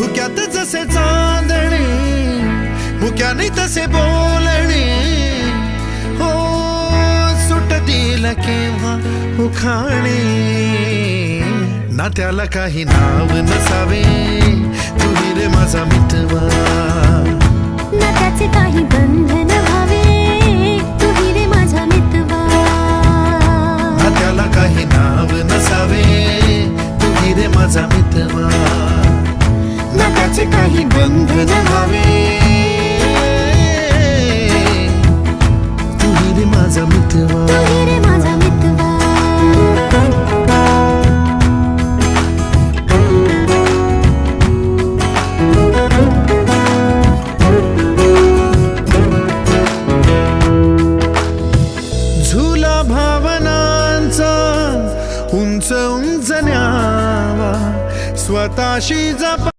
धुक्यात जसे चांदणे मुक्याने तसे बोलणे हो सुटतील केव्हा उखाणे ना त्याला काही नाव नसावे तुही रे माझा मितवा ना त्याचे काही बंधन व्हावे तुही रे माझा मितवा ना त्याला काही नाव नसावे तुही रे माझा मितवा ना त्याचे काही बंधन व्हावे तुही रे माझा मितवा तुही रे माझा मितवा झुला भावनांचा उंच उंच न्यावा स्वतःशी जपा